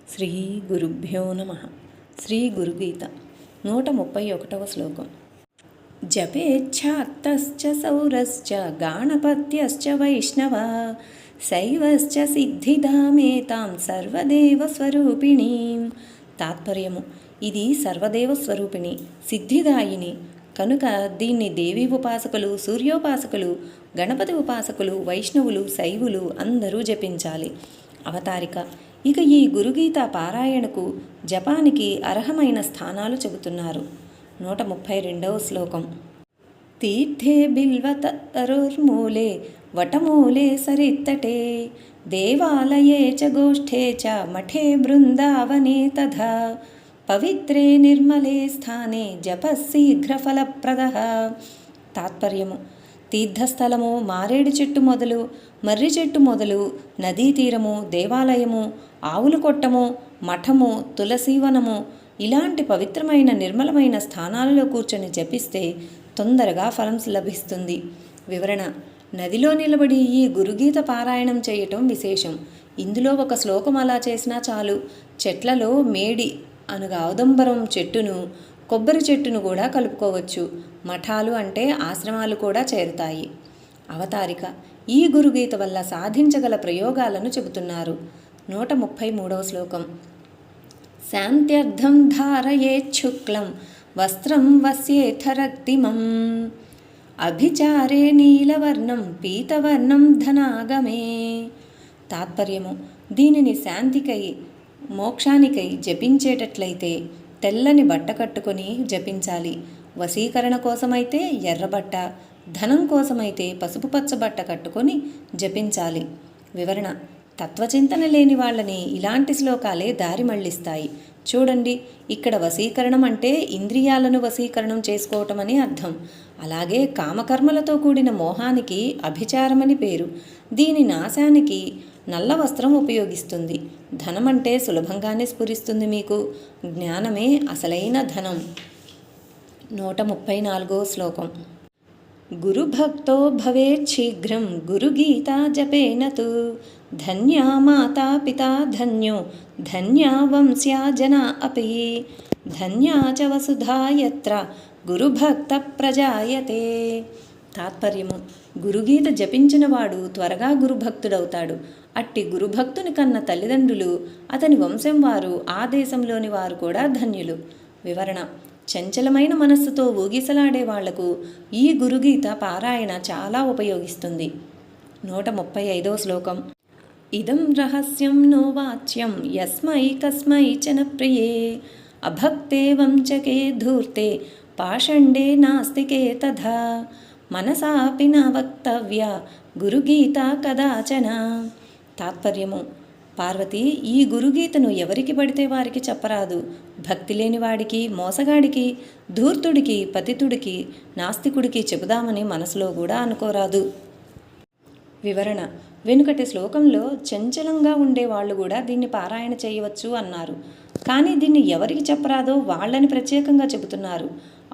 శ్రీ గురుభ్యో నమ. శ్రీ గురుగీత 131వ శ్లోకం. జపేచ్ఛాత్తశ్చ సౌరశ్చ గాణపత్యశ్చ వైష్ణవ శైవశ్చ సిద్ధిదామేతాం సర్వదేవ స్వరూపిణీం. తాత్పర్యము: ఇది సర్వదేవ స్వరూపిణి, సిద్ధిదాయిని కనుక దీన్ని దేవీ ఉపాసకులు, సూర్యోపాసకులు, గణపతి ఉపాసకులు, వైష్ణవులు, శైవులు అందరూ జపించాలి. అవతారిక: ఇక ఈ గురుగీత పారాయణకు, జపానికి అర్హమైన స్థానాలు చెబుతున్నారు. 132వ శ్లోకం. తీర్థే బిల్వతరుర్మూలే వటమూలే సరిత్తటే దేవాలయే చ గోష్ఠే చ మఠే బృందావనే తథా పవిత్రే నిర్మలే స్థానే జపశీఘ్రఫలప్రదః. తాత్పర్యము: తీర్థస్థలము, మారేడు చెట్టు మొదలు, మర్రి చెట్టు మొదలు, నదీ తీరము, దేవాలయము, ఆవుల కొట్టము, మఠము, తులసీవనము ఇలాంటి పవిత్రమైన నిర్మలమైన స్థానాలలో కూర్చొని జపిస్తే తొందరగా ఫలం లభిస్తుంది. వివరణ: నదిలో నిలబడి ఈ గురుగీత పారాయణం చేయటం విశేషం. ఇందులో ఒక శ్లోకం అలా చేసినా చాలు. చెట్లలో మేడి అనగా ఔదంబరం చెట్టును, కొబ్బరి చెట్టును కూడా కలుపుకోవచ్చు. మఠాలు అంటే ఆశ్రమాలు కూడా చేరుతాయి. అవతారిక: ఈ గురుగీత వల్ల సాధించగల ప్రయోగాలను చెబుతున్నారు. 133వ శ్లోకం. శాంత్యర్థం ధారయేచ్ఛుక్లం వస్త్రం వస్యేథరక్తిమం అభిచారే నీలవర్ణం పీతవర్ణం ధనాగమే. తాత్పర్యము: దీనిని శాంతికై, మోక్షానికై జపించేటట్లయితే తెల్లని బట్ట కట్టుకొని జపించాలి. వశీకరణ కోసమైతే ఎర్రబట్ట, ధనం కోసమైతే పసుపు పచ్చ బట్ట కట్టుకొని జపించాలి. వివరణ: తత్వచింతన లేని వాళ్ళని ఇలాంటి శ్లోకాలే దారి మళ్లిస్తాయి. చూడండి, ఇక్కడ వశీకరణం అంటే ఇంద్రియాలను వశీకరణం చేసుకోవటం అని అర్థం. అలాగే కామకర్మలతో కూడిన మోహానికి అభిచారమని పేరు. దీని నాశానికి నల్ల వస్త్రం ఉపయోగిస్తుంది. ధనం అంటే సులభంగానే స్ఫురిస్తుంది మీకు. జ్ఞానమే అసలైన ధనం. 134వ శ్లోకం. గురుభక్తో భవేత్ శీఘ్రం గురుగీతా జపేనతు ధన్యా మాతా పితా ధన్యో ధన్యా వంశ్యా జనా అపి ధన్యా చ వసుధా యత్ర గురుభక్త ప్రజాయతే. తాత్పర్యము: గురుగీత జపించిన వాడు త్వరగా గురుభక్తుడవుతాడు. అట్టి గురుభక్తుని కన్న తల్లిదండ్రులు, అతని వంశం వారు, ఆ దేశంలోని వారు కూడా ధన్యులు. వివరణ: చంచలమైన మనస్సుతో ఊగిసలాడే వాళ్లకు ఈ గురుగీత పారాయణ చాలా ఉపయోగిస్తుంది. 135వ శ్లోకం. ఇదం రహస్యం నో వాచ్యం యస్మై కస్మై చన ప్రియే అభక్తే వంచకే ధూర్తే పాషండే నాస్తికే తథా మనసాపి న వక్తవ్య గురుగీత కదాచన. తాత్పర్యము: పార్వతి, ఈ గురుగీతను ఎవరికి పడితే వారికి చెప్పరాదు. భక్తి లేనివాడికి, మోసగాడికి, ధూర్తుడికి, పతితుడికి, నాస్తికుడికి చెబుదామని మనసులో కూడా అనుకోరాదు. వివరణ: వెనుకటి శ్లోకంలో చంచలంగా ఉండేవాళ్ళు కూడా దీన్ని పారాయణ చేయవచ్చు అన్నారు. కానీ దీన్ని ఎవరికి చెప్పరాదో వాళ్ళని ప్రత్యేకంగా చెబుతున్నారు.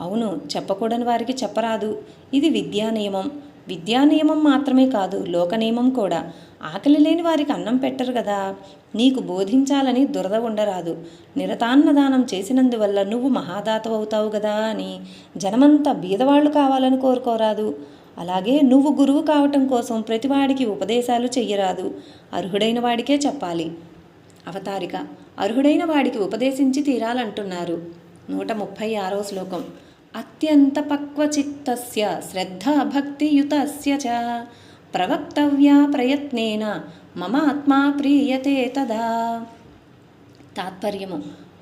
అవును, చెప్పకూడని వారికి చెప్పరాదు. ఇది విద్యానియమం. విద్యానియమం మాత్రమే కాదు, లోకనియమం కూడా. ఆకలి లేని వారికి అన్నం పెట్టరు కదా. నీకు బోధించాలని దురద ఉండరాదు. నిరతాన్నదానం చేసినందువల్ల నువ్వు మహాదాతవవుతావు కదా అని జనమంతా బీదవాళ్ళు కావాలని కోరుకోరాదు. అలాగే నువ్వు గురువు కావటం కోసం ప్రతివాడికి ఉపదేశాలు చెయ్యరాదు. అర్హుడైన వాడికే చెప్పాలి. అవతారిక: అర్హుడైన వాడికి ఉపదేశించి తీరాలంటున్నారు. 136వ శ్లోకం. అత్యంత పక్వచిత్తస్య శ్రద్ధా భక్తియుతస్య చ ప్రవక్తవ్యా ప్రయత్నేన మమ ఆత్మా ప్రీయతే తదా. తాత్పర్యము: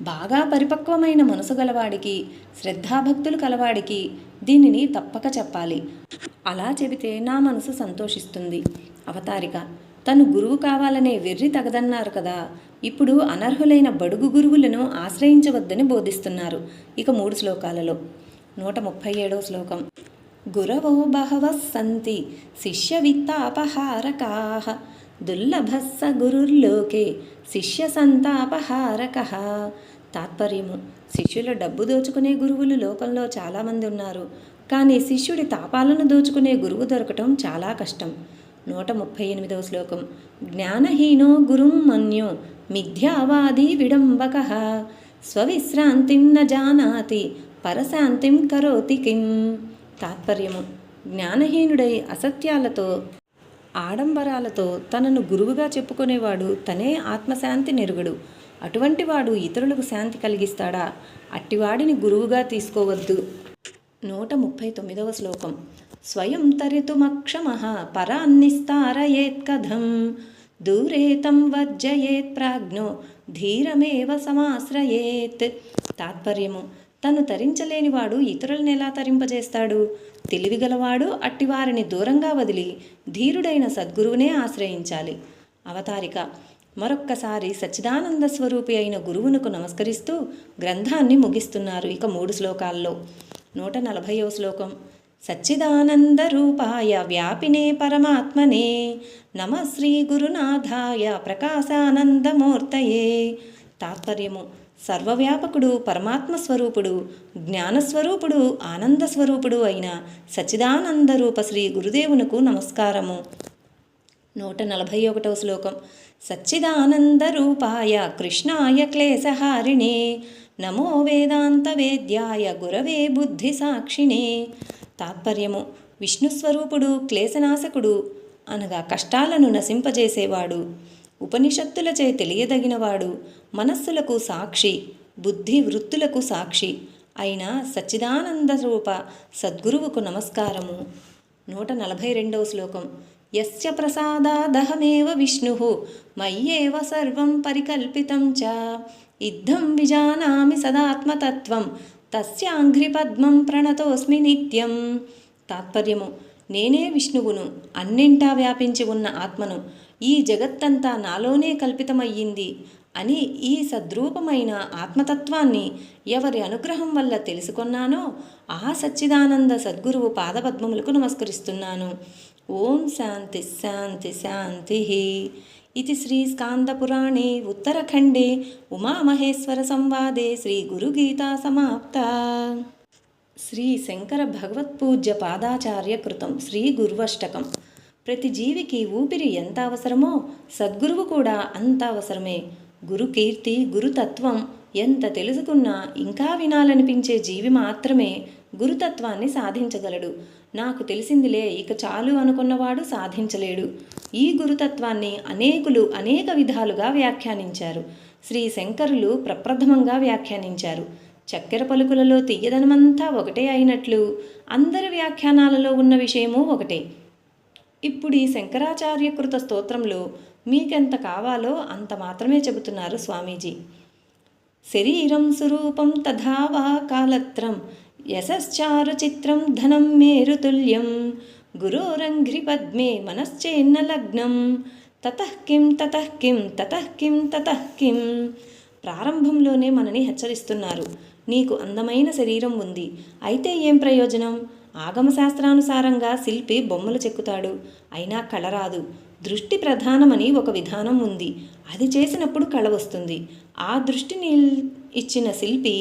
బాగా పరిపక్వమైన మనసు గలవాడికి, శ్రద్ధాభక్తులు కలవాడికి దీనిని తప్పక చెప్పాలి. అలా చెబితే నా మనసు సంతోషిస్తుంది. అవతారిక: తను గురువు కావాలనే వెర్రి తగదన్నారు కదా. ఇప్పుడు అనర్హులైన బడుగు గురువులను ఆశ్రయించవద్దని బోధిస్తున్నారు. ఇక 3 శ్లోకాలలో. 137వ శ్లోకం. గురవో బహవః సంతి శిష్య విత్తాపహారకాః దుర్లభః స గురుర్లోకే శిష్య సంతాపహారకః. తాత్పర్యము: శిష్యుల డబ్బు దోచుకునే గురువులు లోకంలో చాలామంది ఉన్నారు. కానీ శిష్యుడి తాపాలను దోచుకునే గురువు దొరకటం చాలా కష్టం. 138వ శ్లోకం. జ్ఞానహీనో గురుం మన్యో మిథ్యావాది విడంబకః స్వవిశ్రాంతిం న జానాతి పరశాంతిం కరోతి కిం. తాత్పర్యము: జ్ఞానహీనుడై అసత్యాలతో ఆడంబరాలతో తనను గురువుగా చెప్పుకునేవాడు తనే ఆత్మశాంతి నెరుగడు. అటువంటి వాడు ఇతరులకు శాంతి కలిగిస్తాడా? అట్టివాడిని గురువుగా తీసుకోవద్దు. 139వ శ్లోకం. స్వయం తరితుమక్షమః పరాన్నిస్తారయేత్ కథం దూరే తం వర్జయేత్ ప్రాజ్ఞో ధీరమేవ సమాశ్రయేత్. తాత్పర్యము: తను తరించలేనివాడు ఇతరులను ఎలా తరింపజేస్తాడు? తెలివిగలవాడు అట్టివారిని దూరంగా వదిలి ధీరుడైన సద్గురువునే ఆశ్రయించాలి. అవతారిక: మరొక్కసారి సచ్చిదానంద స్వరూపి అయిన గురువునకు నమస్కరిస్తూ గ్రంథాన్ని ముగిస్తున్నారు. ఇక 3 శ్లోకాల్లో. 140వ శ్లోకం. సచ్చిదానంద రూపాయ వ్యాపినే పరమాత్మనే నమః శ్రీ గురునాథాయ ప్రకాశానందమూర్తయే. తాత్పర్యము: సర్వవ్యాపకుడు, పరమాత్మ స్వరూపుడు, జ్ఞానస్వరూపుడు, ఆనందస్వరూపుడు అయిన సచ్చిదానందరూప శ్రీ గురుదేవునకు నమస్కారము. 141వ శ్లోకం. సచ్చిదానందరూపాయ కృష్ణాయ క్లేశహారిణే నమో వేదాంత వేద్యాయ గురవే బుద్ధి సాక్షిణే. తాత్పర్యము: విష్ణుస్వరూపుడు, క్లేశనాశకుడు అనగా కష్టాలను నశింపజేసేవాడు, ఉపనిషత్తులచే తెలియదగినవాడు, మనస్సులకు సాక్షి, బుద్ధి వృత్తులకు సాక్షి అయిన సచ్చిదానంద రూప సద్గురువుకు నమస్కారము. 142వ శ్లోకం. యస్య ప్రసాదాదహమేవ విష్ణుః మయ్యేవ సర్వం పరికల్పితం చ ఇద్ధం విజానామి సదాత్మతత్వం తస్యాంఘ్రి పద్మం ప్రణతోస్మి నిత్యం. తాత్పర్యము: నేనే విష్ణువును, అన్నింటా వ్యాపించి ఉన్న ఆత్మను, ఈ జగత్తంతా నాలోనే కల్పితమయ్యింది అని ఈ సద్రూపమైన ఆత్మతత్వాన్ని ఎవరి అనుగ్రహం వల్ల తెలుసుకొన్నానో ఆ సచ్చిదానంద సద్గురువు పాదపద్మములకు నమస్కరిస్తున్నాను. ఓం శాంతి శాంతి శాంతి. ఇది శ్రీ స్కాందపురాణే ఉత్తరఖండే ఉమామహేశ్వర సంవాదే శ్రీ గురుగీతా సమాప్త. శ్రీ శంకర భగవత్పూజ్య పాదాచార్య కృతం శ్రీ గుర్వష్టకం. ప్రతి జీవికి ఊపిరి ఎంత అవసరమో సద్గురువు కూడా అంత అవసరమే. గురు కీర్తి, గురుతత్వం ఎంత తెలుసుకున్నా ఇంకా వినాలనిపించే జీవి మాత్రమే గురుతత్వాన్ని సాధించగలడు. నాకు తెలిసిందిలే ఇక చాలు అనుకున్నవాడు సాధించలేడు. ఈ గురుతత్వాన్ని అనేకులు అనేక విధాలుగా వ్యాఖ్యానించారు. శ్రీ శంకరులు ప్రప్రథమంగా వ్యాఖ్యానించారు. చక్కెర పలుకులలో తీయదనమంతా ఒకటే అయినట్లు అందరి వ్యాఖ్యానాలలో ఉన్న విషయము ఒకటే. ఇప్పుడు ఈ శంకరాచార్యకృత స్తోత్రంలో మీకెంత కావాలో అంత మాత్రమే చెబుతున్నారు స్వామీజీ. శరీరం స్వరూపం తథా వా కాలత్రం యశశ్చారు చిత్రం ధనం మేరుతుల్యం గురోరంఘ్రి పద్మే మనశ్చేన్న లగ్నం తతః కిం తతః కిం తతః కిం తతః కిం. ప్రారంభంలోనే మనని హెచ్చరిస్తున్నారు. నీకు అందమైన శరీరం ఉంది, అయితే ఏం ప్రయోజనం? ఆగమశాస్త్రానుసారంగా శిల్పి బొమ్మలు చెక్కుతాడు, అయినా కళ రాదు. దృష్టి ప్రధానమని ఒక విధానం ఉంది, అది చేసినప్పుడు కళ వస్తుంది. ఆ దృష్టిని ఇచ్చిన శిల్పి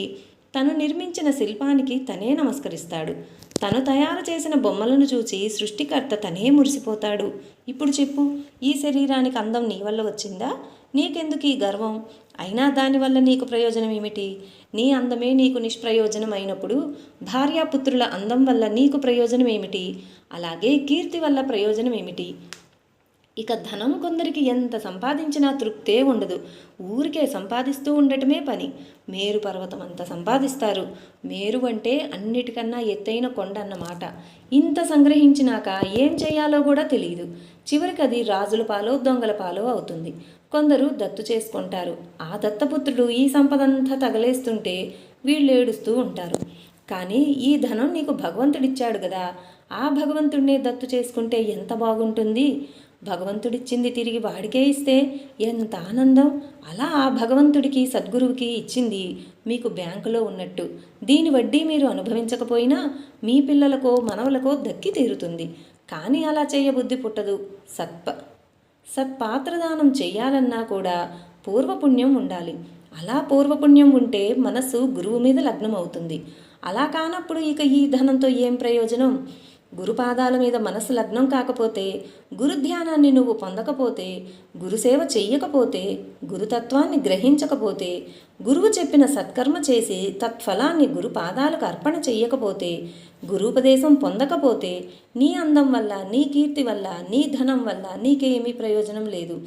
తను నిర్మించిన శిల్పానికి తనే నమస్కరిస్తాడు. తను తయారు చేసిన బొమ్మలను చూచి సృష్టికర్త తనే మురిసిపోతాడు. ఇప్పుడు చెప్పు, ఈ శరీరానికి అందం నీ వల్ల వచ్చిందా? నీకెందుకు ఈ గర్వం? అయినా దానివల్ల నీకు ప్రయోజనం ఏమిటి? నీ అందమే నీకు నిష్ప్రయోజనం అయినప్పుడు భార్యాపుత్రుల అందం వల్ల నీకు ప్రయోజనం ఏమిటి? అలాగే కీర్తి వల్ల ప్రయోజనం ఏమిటి? ఇక ధనం కొందరికి ఎంత సంపాదించినా తృప్తే ఉండదు. ఊరికే సంపాదిస్తూ ఉండటమే పని. మేరు పర్వతం అంత సంపాదిస్తారు. మేరు అంటే అన్నిటికన్నా ఎత్తైన కొండ అన్నమాట. ఇంత సంగ్రహించినాక ఏం చేయాలో కూడా తెలియదు. చివరికి అది రాజుల పాలో దొంగల పాలో అవుతుంది. కొందరు దత్తు చేసుకుంటారు. ఆ దత్తపుత్రుడు ఈ సంపదంతా తగలేస్తుంటే వీళ్ళు ఏడుస్తూ ఉంటారు. కానీ ఈ ధనం నీకు భగవంతుడిచ్చాడు కదా, ఆ భగవంతుడినే దత్తు చేసుకుంటే ఎంత బాగుంటుంది. భగవంతుడిచ్చింది తిరిగి వాడికే ఇస్తే ఎంత ఆనందం. అలా ఆ భగవంతుడికి సద్గురువుకి ఇచ్చింది మీకు బ్యాంకులో ఉన్నట్టు. దీని వడ్డీ మీరు అనుభవించకపోయినా మీ పిల్లలకో మనవలకో దక్కి తీరుతుంది. కానీ అలా చేయబుద్ధి పుట్టదు. సత్పాత్రదానం చెయ్యాలన్నా కూడా పూర్వపుణ్యం ఉండాలి. అలా పూర్వపుణ్యం ఉంటే మనస్సు గురువు మీద లగ్నం అవుతుంది. అలా కానప్పుడు ఇక ఈ ధనంతో ఏం ప్రయోజనం? గురుపాదాల మీద మనసు లగ్నం కాకపోతే, గురుధ్యానాన్ని నువ్వు పొందకపోతే, గురుసేవ చెయ్యకపోతే, గురుతత్వాన్ని గ్రహించకపోతే, గురువు చెప్పిన సత్కర్మ చేసి తత్ఫలాన్ని గురుపాదాలకు అర్పణ చెయ్యకపోతే, గురూపదేశం పొందకపోతే, నీ అందం వల్ల, నీ కీర్తి వల్ల, నీ ధనం వల్ల నీకేమీ ప్రయోజనం లేదు.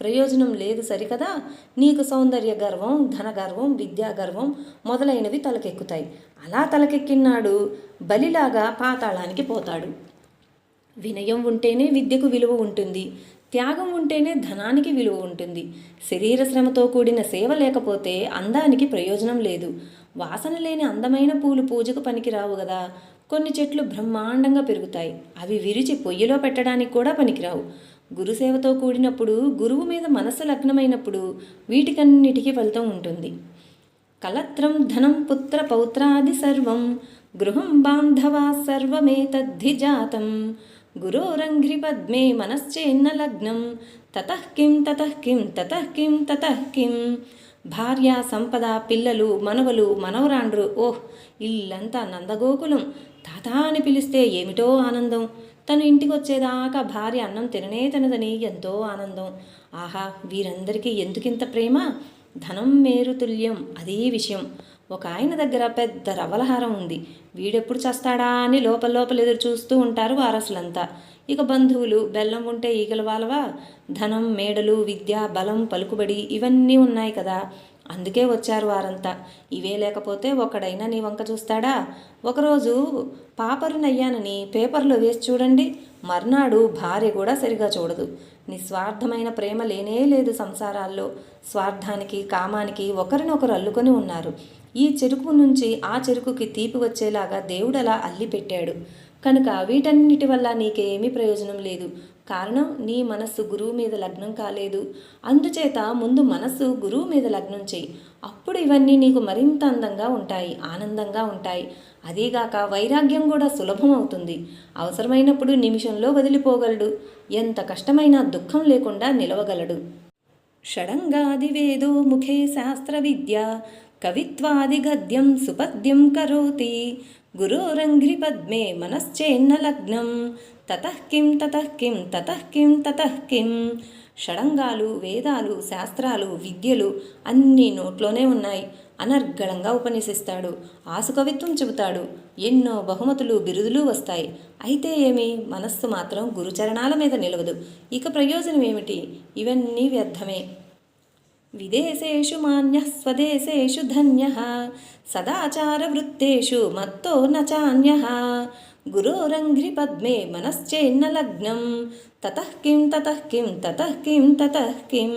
ప్రయోజనం లేదు సరికదా. నీకు సౌందర్య గర్వం, ధన గర్వం, విద్యా గర్వం మొదలైనవి తలకెక్కుతాయి. అలా తలకెక్కినాడు బలిలాగా పాతాళానికి పోతాడు. వినయం ఉంటేనే విద్యకు విలువ ఉంటుంది. త్యాగం ఉంటేనే ధనానికి విలువ ఉంటుంది. శరీర శ్రమతో కూడిన సేవ లేకపోతే అందానికి ప్రయోజనం లేదు. వాసన లేని అందమైన పూలు పూజకు పనికిరావు కదా. కొన్ని చెట్లు బ్రహ్మాండంగా పెరుగుతాయి, అవి విరిచి పొయ్యిలో పెట్టడానికి కూడా పనికిరావు. గురుసేవతో కూడినప్పుడు, గురువు మీద మనస్సు లగ్నమైనప్పుడు వీటికన్నిటికీ ఫలితం ఉంటుంది. కలత్రం ధనం పుత్ర పౌత్రాది సర్వం గృహం బాంధవా సర్వమేతద్ధి జాతం గురోరంఘ్రి పద్మే మనశ్చేన్న లగ్నం తతః కిం తతః కిం తతః కిం తతః కిం. భార్య, సంపద, పిల్లలు, మనవలు, మనవరాండ్రు, ఓహ్ ఇల్లంతా నందగోకులం. తాత అని పిలిస్తే ఏమిటో ఆనందం. తను ఇంటికి వచ్చేదాకా భార్య అన్నం తిననే తినదని ఎంతో ఆనందం. ఆహా, వీరందరికీ ఎందుకింత ప్రేమ? ధనం మేరుతుల్యం, అదే విషయం. ఒక ఆయన దగ్గర పెద్ద రవ్వలహారం ఉంది. వీడెప్పుడు చస్తాడా అని లోపల ఎదురు చూస్తూ ఉంటారు వారసులంతా. ఇక బంధువులు, బెల్లం ఉంటే ఈగల వాలవా? ధనం, మేడలు, విద్య, బలం, పలుకుబడి ఇవన్నీ ఉన్నాయి కదా, అందుకే వచ్చారు వారంతా. ఇవే లేకపోతే ఒక్కడైనా నీ వంక చూస్తాడా? ఒకరోజు పాపరునయ్యానని పేపర్లో వేసి చూడండి, మర్నాడు భార్య కూడా సరిగా చూడదు. నిస్వార్థమైన ప్రేమ లేనే లేదు సంసారాల్లో. స్వార్థానికి, కామానికి ఒకరినొకరు అల్లుకొని ఉన్నారు. ఈ చెరుకు నుంచి ఆ చెరుకుకి తీపి వచ్చేలాగా దేవుడలా అల్లి పెట్టాడు. కనుక వీటన్నిటి వల్ల నీకేమీ ప్రయోజనం లేదు. కారణం, నీ మనస్సు గురువు మీద లగ్నం కాలేదు. అందుచేత ముందు మనస్సు గురువు మీద లగ్నం చేయి. అప్పుడు ఇవన్నీ నీకు మరింత అందంగా ఉంటాయి, ఆనందంగా ఉంటాయి. అదీగాక వైరాగ్యం కూడా సులభం అవుతుంది. అవసరమైనప్పుడు నిమిషంలో వదిలిపోగలడు. ఎంత కష్టమైనా దుఃఖం లేకుండా నిలవగలడు. షడంగాది వేదో ముఖే శాస్త్ర విద్య కవిత్వాది గద్యం సుపద్యం కరోతి గురోరంఘ్రి పద్మే మనశ్చేన్న లగ్నం తతః కిం తతః కిం తతః కిం తతః కిం. షడంగాలు, వేదాలు, శాస్త్రాలు, విద్యలు అన్నీ నోట్లోనే ఉన్నాయి. అనర్గళంగా ఉపన్యసిస్తాడు. ఆసుకవిత్వం చెబుతాడు. ఎన్నో బహుమతులు, బిరుదులు వస్తాయి. అయితే ఏమి, మనస్సు మాత్రం గురుచరణాల మీద నిలవదు. ఇక ప్రయోజనం ఏమిటి? ఇవన్నీ వ్యర్థమే. విదేశేషు మాన్యః స్వదేశేషు ధన్యః సదాచార వృత్తేషు మత్తో న చాన్యః గురోరంఘ్రి పద్మే మనశ్చేన్న లగ్నం తతః కిం తతః కిం తతః కిం తతః కిం.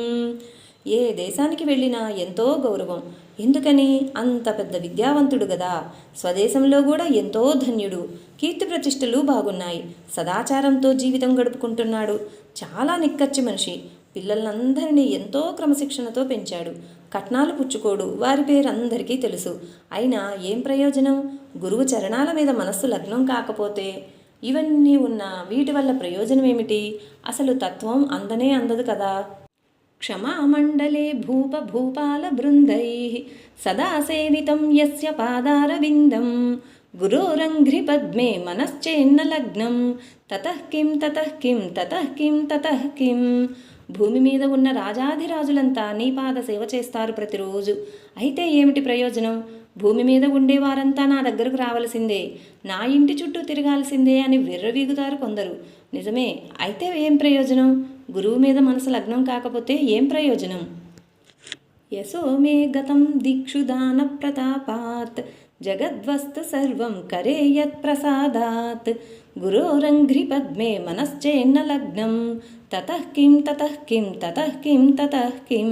ఏ దేశానికి వెళ్ళినా ఎంతో గౌరవం. ఎందుకని? అంత పెద్ద విద్యావంతుడు గదా. స్వదేశంలో కూడా ఎంతో ధన్యుడు. కీర్తి ప్రతిష్టలు బాగున్నాయి. సదాచారంతో జీవితం గడుపుకుంటున్నాడు. చాలా నిక్కచ్చి మనిషి. పిల్లలందరినీ ఎంతో క్రమశిక్షణతో పెంచాడు. కట్నాలు పుచ్చుకోడు. వారి పేరు అందరికీ తెలుసు. అయినా ఏం ప్రయోజనం? గురువు చరణాల మీద మనస్సు లగ్నం కాకపోతే? ఇవన్నీ ఉన్నా వీటి వల్ల ప్రయోజనం ఏమిటి? అసలు తత్వం అందనే అందదు కదా. క్షమామండలే భూపాల బృందై సదా సేవితం యస్య పాదారవిందం గురోరంఘ్రి పద్మే మనశ్చేన్న లగ్నం తతః కిం తతః కిం తతః కిం తతః కిం. భూమి మీద ఉన్న రాజాధిరాజులంతా నీ పాద సేవ చేస్తారు ప్రతిరోజు. అయితే ఏమిటి ప్రయోజనం? భూమి మీద ఉండేవారంతా నా దగ్గరకు రావలసిందే, నా ఇంటి చుట్టూ తిరగాల్సిందే అని విర్రవీగుతారు కొందరు. నిజమే. అయితే ఏం ప్రయోజనం? గురువు మీద మనసు లగ్నం కాకపోతే ఏం ప్రయోజనం? యశో మే గతం దిక్షుదాన ప్రతాపాత్ జగద్వస్తు సర్వం కరే యత్ ప్రసాదాత్ గురోరంఘ్రి పద్మే మనశ్చేన్న లగ్నం తతః కిం తతః కిం తతః కిం తతః కిం.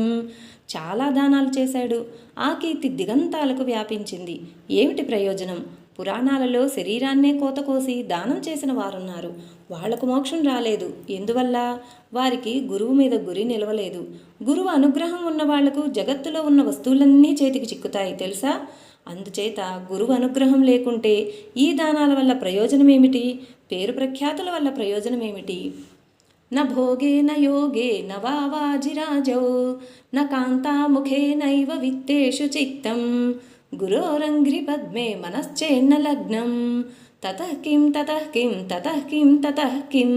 చాలా దానాలు చేశాడు. ఆ కీర్తి దిగంతాలకు వ్యాపించింది. ఏమిటి ప్రయోజనం? పురాణాలలో శరీరాన్నే కోతకోసి దానం చేసిన వారున్నారు. వాళ్లకు మోక్షం రాలేదు. ఎందువల్ల? వారికి గురువు మీద గురి నిలవలేదు. గురువు అనుగ్రహం ఉన్న వాళ్లకు జగత్తులో ఉన్న వస్తువులన్నీ చేతికి చిక్కుతాయి తెలుసా. అందుచేత గురువు అనుగ్రహం లేకుంటే ఈ దానాల వల్ల ప్రయోజనం ఏమిటి? పేరు ప్రఖ్యాతుల వల్ల ప్రయోజనం ఏమిటి? న భోగే న యోగే న వాజిరాజౌ న కాంతాముఖే నైవ విత్తేషు చిత్తం గురోరంఘ్రి పద్మే మనశ్చేన్న లగ్నం తతః కిం తతః కిం తతః కిం తతః కిం.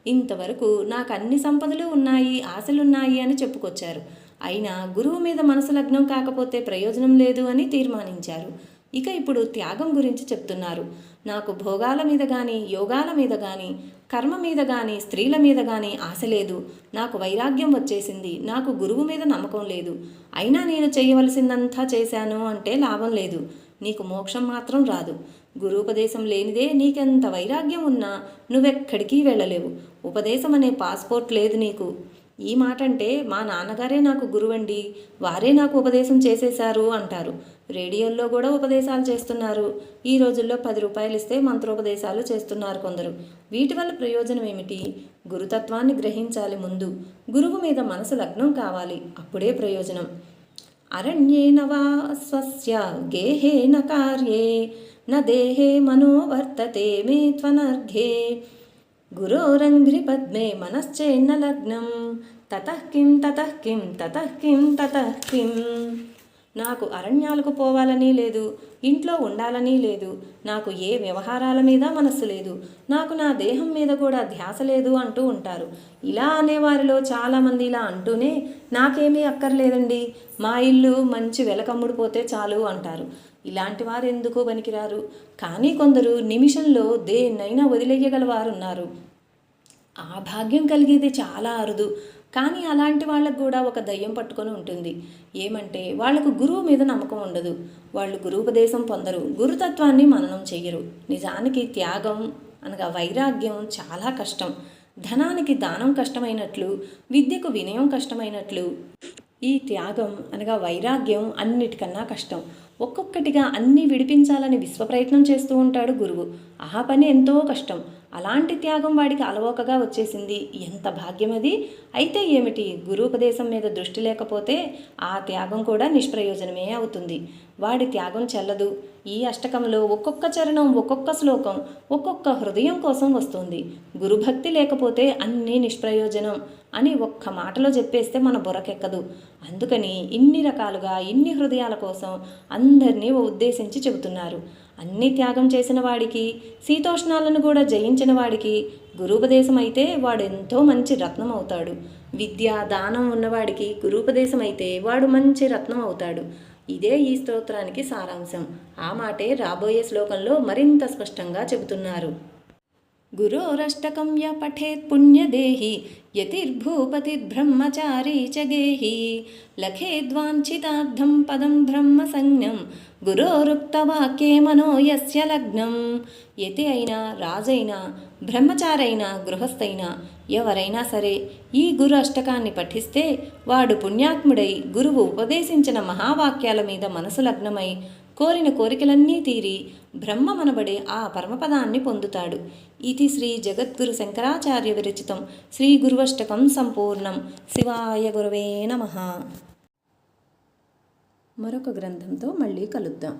ఇంతవరకు నాకు అన్ని సంపదలు ఉన్నాయి, ఆశలున్నాయి అని చెప్పుకొచ్చారు. అయినా గురువు మీద మనసు లగ్నం కాకపోతే ప్రయోజనం లేదు అని తీర్మానించారు. ఇక ఇప్పుడు త్యాగం గురించి చెప్తున్నారు. నాకు భోగాల మీద కానీ, యోగాల మీద కానీ, కర్మ మీద కానీ, స్త్రీల మీద కానీ ఆశ లేదు. నాకు వైరాగ్యం వచ్చేసింది. నాకు గురువు మీద నమ్మకం లేదు. అయినా నేను చేయవలసిందంతా చేశాను అంటే లాభం లేదు. నీకు మోక్షం మాత్రం రాదు. గురూపదేశం లేనిదే నీకెంత వైరాగ్యం ఉన్నా నువ్వెక్కడికి వెళ్ళలేవు. ఉపదేశం అనే పాస్పోర్ట్ లేదు నీకు. ఈ మాట అంటే మా నాన్నగారే నాకు గురువండి, వారే నాకు ఉపదేశం చేసేశారు అంటారు. రేడియోల్లో కూడా ఉపదేశాలు చేస్తున్నారు. ఈ రోజుల్లో 10 రూపాయలు ఇస్తే మంత్రోపదేశాలు చేస్తున్నారు కొందరు. వీటి వల్ల ప్రయోజనం ఏమిటి? గురుతత్వాన్ని గ్రహించాలి ముందు. గురువు మీద మనసు లగ్నం కావాలి, అప్పుడే ప్రయోజనం. అరణ్యేన వా స్వస్య గేహేన కార్యే న దేహే మనోవర్తతే మే త్వనర్ఘే గురోరంఘ్రి పద్మే మనశ్చేన్న లగ్నం తతః కిం తతః కిం తతః కిం తతః కిం. నాకు అరణ్యాలకు పోవాలని లేదు, ఇంట్లో ఉండాలని లేదు, నాకు ఏ వ్యవహారాల మీద మనస్సు లేదు, నాకు నా దేహం మీద కూడా ధ్యాస లేదు అంటూ ఉంటారు. ఇలా అనేవారిలో చాలామంది ఇలా అంటూనే నాకేమీ అక్కర్లేదండి, మా ఇల్లు మంచి వెలకమ్ముడిపోతే చాలు అంటారు. ఇలాంటి వారు ఎందుకు పనికిరారు. కానీ కొందరు నిమిషంలో దేన్నైనా వదిలేయగలవారున్నారు. ఆ భాగ్యం కలిగేది చాలా అరుదు. కానీ అలాంటి వాళ్ళకు కూడా ఒక దయ్యం పట్టుకొని ఉంటుంది. ఏమంటే వాళ్లకు గురువు మీద నమ్మకం ఉండదు. వాళ్ళు గురూపదేశం పొందరు, గురుతత్వాన్ని మననం చెయ్యరు. నిజానికి త్యాగం అనగా వైరాగ్యం చాలా కష్టం. ధనానికి దానం కష్టమైనట్లు, విద్యకు వినయం కష్టమైనట్లు ఈ త్యాగం అనగా వైరాగ్యం అన్నిటికన్నా కష్టం. ఒక్కొక్కటిగా అన్నీ విడిపించాలని విశ్వప్రయత్నం చేస్తూ ఉంటాడు గురువు. ఆ పని ఎంతో కష్టం. అలాంటి త్యాగం వాడికి అలవోకగా వచ్చేసింది. ఎంత భాగ్యం అది! అయితే ఏమిటి, గురూపదేశం మీద దృష్టి లేకపోతే ఆ త్యాగం కూడా నిష్ప్రయోజనమే అవుతుంది. వాడి త్యాగం చెల్లదు. ఈ అష్టకంలో ఒక్కొక్క చరణం, ఒక్కొక్క శ్లోకం, ఒక్కొక్క హృదయం కోసం వస్తుంది. గురుభక్తి లేకపోతే అన్నీ నిష్ప్రయోజనం అని ఒక్క మాటలో చెప్పేస్తే మన బుర్రకెక్కదు. అందుకని ఇన్ని రకాలుగా ఇన్ని హృదయాల కోసం అందరినీ ఉద్దేశించి చెబుతున్నారు. అన్ని త్యాగం చేసిన వాడికి, శీతోష్ణాలను కూడా జయించిన వాడికి గురూపదేశం అయితే వాడు ఎంతో మంచి రత్నం అవుతాడు. విద్య దానం ఉన్నవాడికి గురూపదేశం అయితే వాడు మంచి రత్నం అవుతాడు. ఇదే ఈ స్తోత్రానికి సారాంశం. ఆ మాటే రాబోయే శ్లోకంలో మరింత స్పష్టంగా చెబుతున్నారు. గురోరష్టకం య పఠేత్ పుణ్యదేహి యతిర్భూపతిర్బ్రహ్మచారీ చ గేహి లఖేద్వాంఛితార్థం పదం బ్రహ్మ సంజ్ఞం గురోరుక్తవాక్యే మనో యస్య లగ్నం. యతి అయినా, రాజైనా, బ్రహ్మచారైనా, గృహస్థైనా ఎవరైనా సరే ఈ గురు అష్టకాన్ని పఠిస్తే వాడు పుణ్యాత్ముడై గురువు ఉపదేశించిన మహావాక్యాల మీద మనసు లగ్నమై కోరిన కోరికలన్నీ తీరి బ్రహ్మమనబడే ఆ పరమపదాన్ని పొందుతాడు. ఇది శ్రీ జగద్గురు శంకరాచార్య విరచితం శ్రీ గురువష్టకం సంపూర్ణం. శివాయ గురవే నమః. మరొక గ్రంథంతో మళ్ళీ కలుద్దాం.